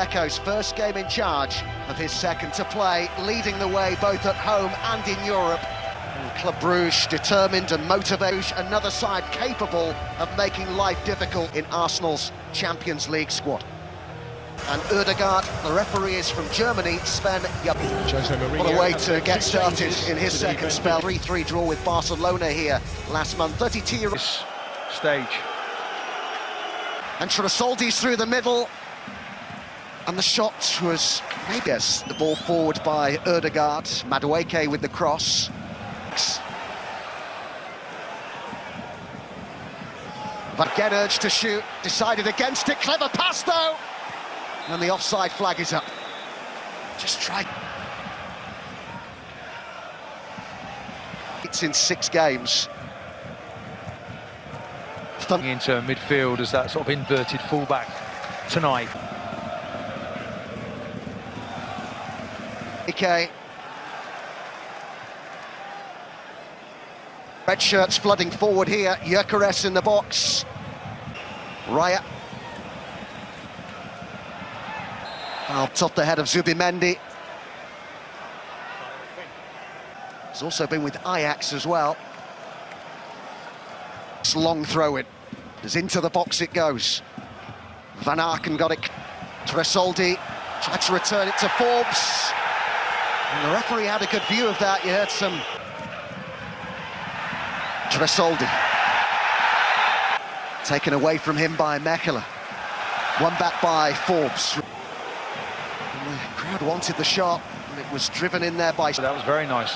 Echo's first game in charge of his second to play, leading the way both at home and in Europe. And Club Brugge determined and motivated, another side capable of making life difficult in Arsenal's Champions League squad. And Ødegaard, the referee, is from Germany, Sven. What a way to get started in his second spell. 3-3 draw with Barcelona here last month. 32-year-old stage. And Trasoldi's through the middle. And the shot was maybe the ball forward by Ødegaard. Madueke with the cross. Again urged to shoot, decided against it. Clever pass though. And the offside flag is up. Just try. It's in 6 games. Into midfield as that sort of inverted fullback tonight. Okay. Red shirts flooding forward here. Gyökeres in the box. Raya. Off the head of Zubimendi. He's also been with Ajax as well. It's long throw in. As into the box it goes. Van Aken got it. Trasoldi tried to return it to Forbes. And the referee had a good view of that. You heard some. Trasoldi. Taken away from him by Mechelen. One back by Forbes. And the crowd wanted the shot, and it was driven in there by... That was very nice.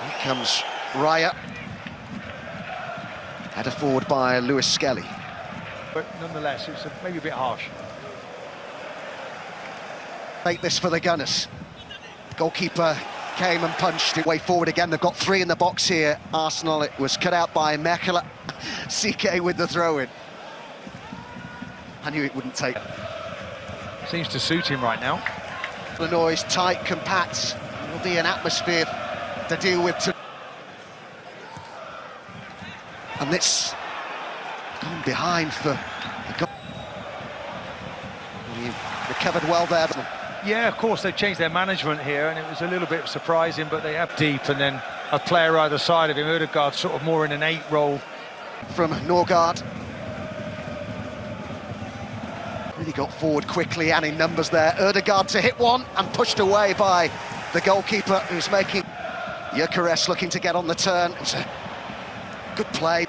Here comes Raya. Header forward by Lewis Skelly. But nonetheless, it's maybe a bit harsh. Make this for the Gunners. Goalkeeper came and punched it way forward again. They've got 3 in the box here. Arsenal, it was cut out by Mechelen. CK with the throw-in. I knew it wouldn't take. Seems to suit him right now. The noise, tight, compact. Will be an atmosphere to deal with. And it's gone behind for the goal. He recovered well there. Yeah, of course, they've changed their management here, and it was a little bit surprising, but they have deep, and then a player either side of him. Ødegaard sort of more in an 8 role. From Norgard. Really got forward quickly and in numbers there. Ødegaard to hit one and pushed away by the goalkeeper, who's making... Gyökeres looking to get on the turn. It was a good play.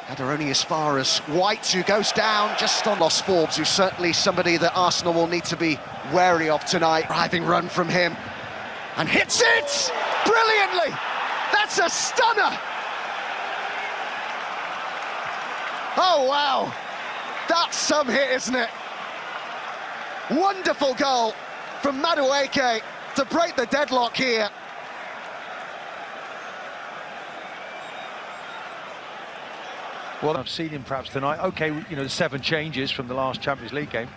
Had her only as far as White, who goes down just on lost Forbes, who's certainly somebody that Arsenal will need to be wary of tonight. Driving run from him, and hits it brilliantly. That's a stunner. Oh wow, that's some hit, isn't it? Wonderful goal from Madueke to break the deadlock here. Well, I've seen him perhaps tonight. Okay, you know, the 7 changes from the last Champions League game.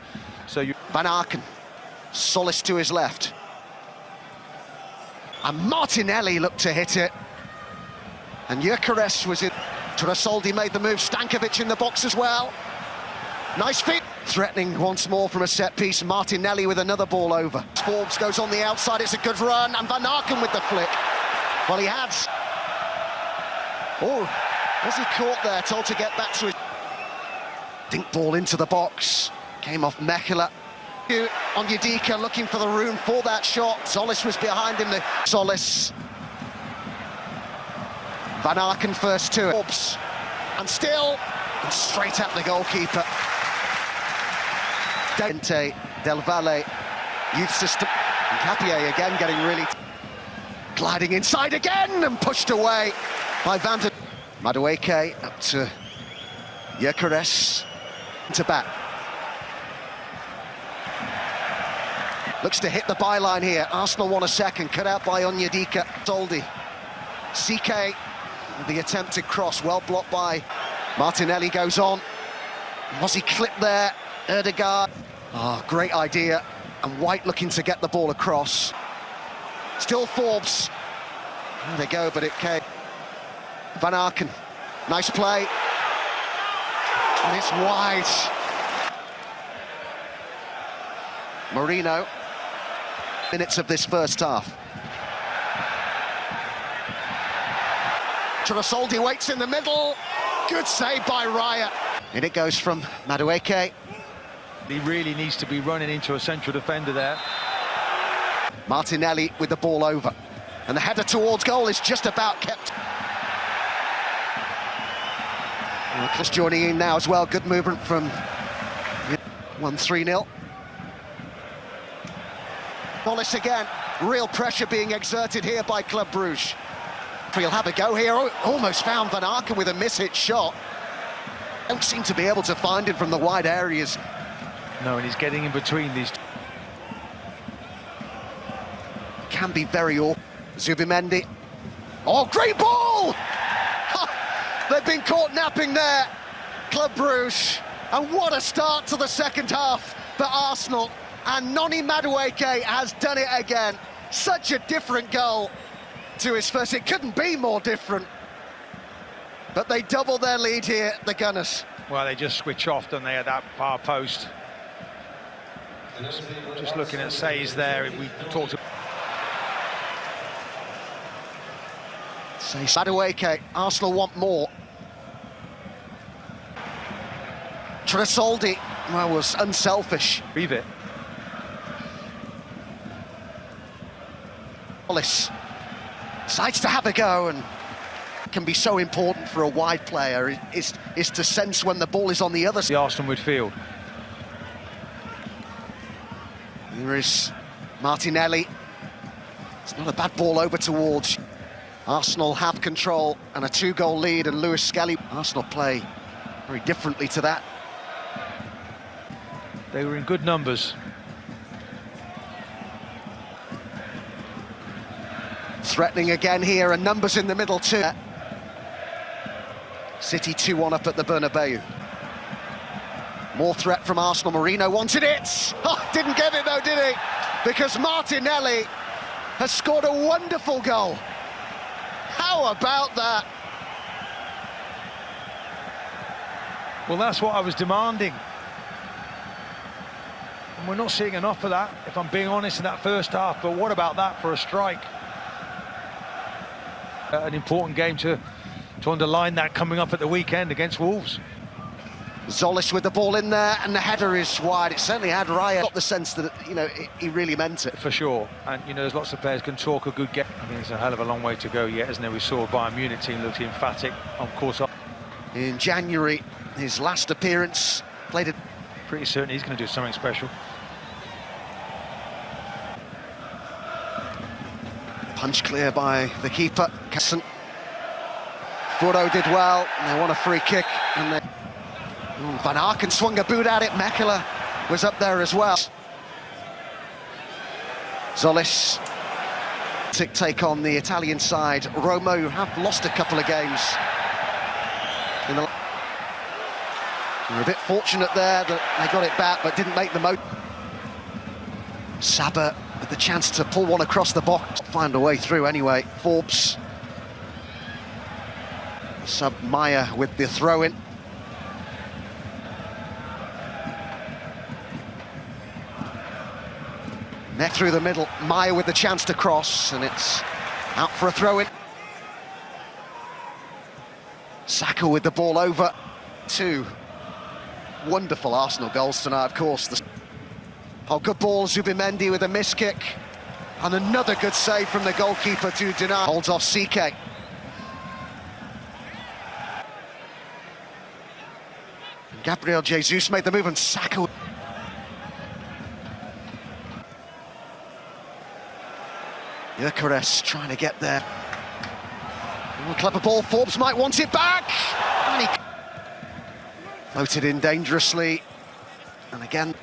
So you... Van Aken, Solis to his left. And Martinelli looked to hit it. And Gyökeres was in. Trasoldi made the move. Stankovic in the box as well. Nice feet. Threatening once more from a set piece. Martinelli with another ball over. Forbes goes on the outside. It's a good run. And Van Aken with the flick. Well, he had... Oh, was he caught there? Told to get back to his... Dink ball into the box. Came off Mechelen. On Yedika, looking for the room for that shot. Solis was behind him. Solis. Van Aken first to it. And still, and straight at the goalkeeper. Dente, Del Valle, youth system. And Capier again getting really... Gliding inside again and pushed away by Van der... Madueke up to Gyökeres. To back. Looks to hit the byline here. Arsenal want a second, cut out by Onyedika. Soldi. CK, the attempted cross, well blocked by Martinelli, goes on. Was he clipped there? Ødegaard. Oh, great idea. And White looking to get the ball across. Still Forbes. There they go, but it came. Van Aken, nice play. And it's wide. Marino. Minutes of this first half. Trasoldi waits in the middle. Good save by Raya. And it goes from Madueke. He really needs to be running into a central defender there. Martinelli with the ball over. And the header towards goal is just about kept. Just joining in now as well. Good movement from 1-3-0. Wallace again. Real pressure being exerted here by Club Brugge. He'll have a go here. Almost found Van Aken with a miss-hit shot. Don't seem to be able to find him from the wide areas. No, and he's getting in between these. Can be very awkward. Zubimendi. Oh, great ball! They've been caught napping there, Club Brugge. And what a start to the second half for Arsenal. And Noni Madueke has done it again. Such a different goal to his first. It couldn't be more different. But they double their lead here, the Gunners. Well, they just switch off, don't they, at that far post. Just looking at Says there, we talked about... Madueke, Arsenal want more. Trasoldi, well, was unselfish. Leave it. Wallace decides to have a go, and can be so important for a wide player is to sense when the ball is on the other side. The Arsenal midfield. Here is Martinelli. It's not a bad ball over towards. Arsenal have control and a 2-goal lead, and Lewis Skelly. Arsenal play very differently to that. They were in good numbers. Threatening again here, and numbers in the middle too. City 2-1 up at the Bernabeu. More threat from Arsenal. Marino wanted it. Oh, didn't get it though, did he? Because Martinelli has scored a wonderful goal. How about that? Well, that's what I was demanding. And we're not seeing enough of that, if I'm being honest, in that first half. But what about that for a strike? An important game to underline that coming up at the weekend against Wolves. Zolis with the ball in there, and the header is wide. It certainly had Raya. Got the sense that, you know, he really meant it. For sure. And, you know, there's lots of players can talk a good game. I mean, it's a hell of a long way to go yet, isn't there? We saw a Bayern Munich team looked emphatic. Of course, in January, his last appearance, played it. Pretty certain he's going to do something special. Punch clear by the keeper. Furo did well, and they want a free kick, and they... Van Aken swung a boot at it. Mekela was up there as well. Zolis take on the Italian side. Roma, who have lost a couple of games. They're a bit fortunate there that they got it back, but didn't make the most. Saba with the chance to pull one across the box. Find a way through anyway. Forbes. Sub Maya with the throw-in. Net through the middle, Maya with the chance to cross, and it's out for a throw-in. Saka with the ball over. 2 wonderful Arsenal goals tonight, of course. Oh, good ball, Zubimendi with a miss kick. And another good save from the goalkeeper to deny. Holds off CK. Gabriel Jesus made the move, and Saka... Gyökeres trying to get there. Oh, clever ball, Forbes might want it back! And he floated in dangerously. And again,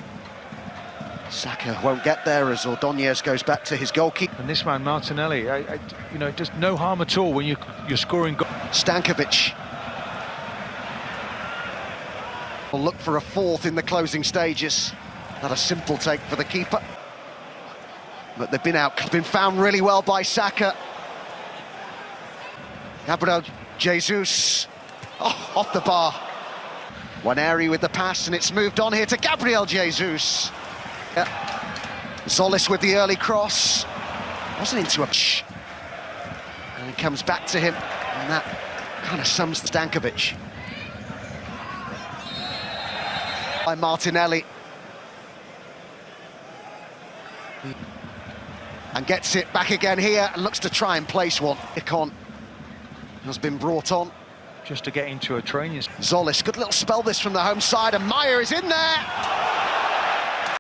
Saka won't get there as Ordóñez goes back to his goalkeeper. And this man, Martinelli, you know, just no harm at all when you're scoring goals. Stankovic. Will look for a fourth in the closing stages. Not a simple take for the keeper. But they've been found really well by Saka. Gabriel Jesus, oh, off the bar. Waneri with the pass, and it's moved on here to Gabriel Jesus. Zolis with the early cross. Wasn't into a... And it comes back to him, and that kind of sums Stankovic. By Martinelli. And gets it back again here, and looks to try and place one. Icon has been brought on. Just to get into a training... Zolis, good little spell this from the home side, and Meyer is in there!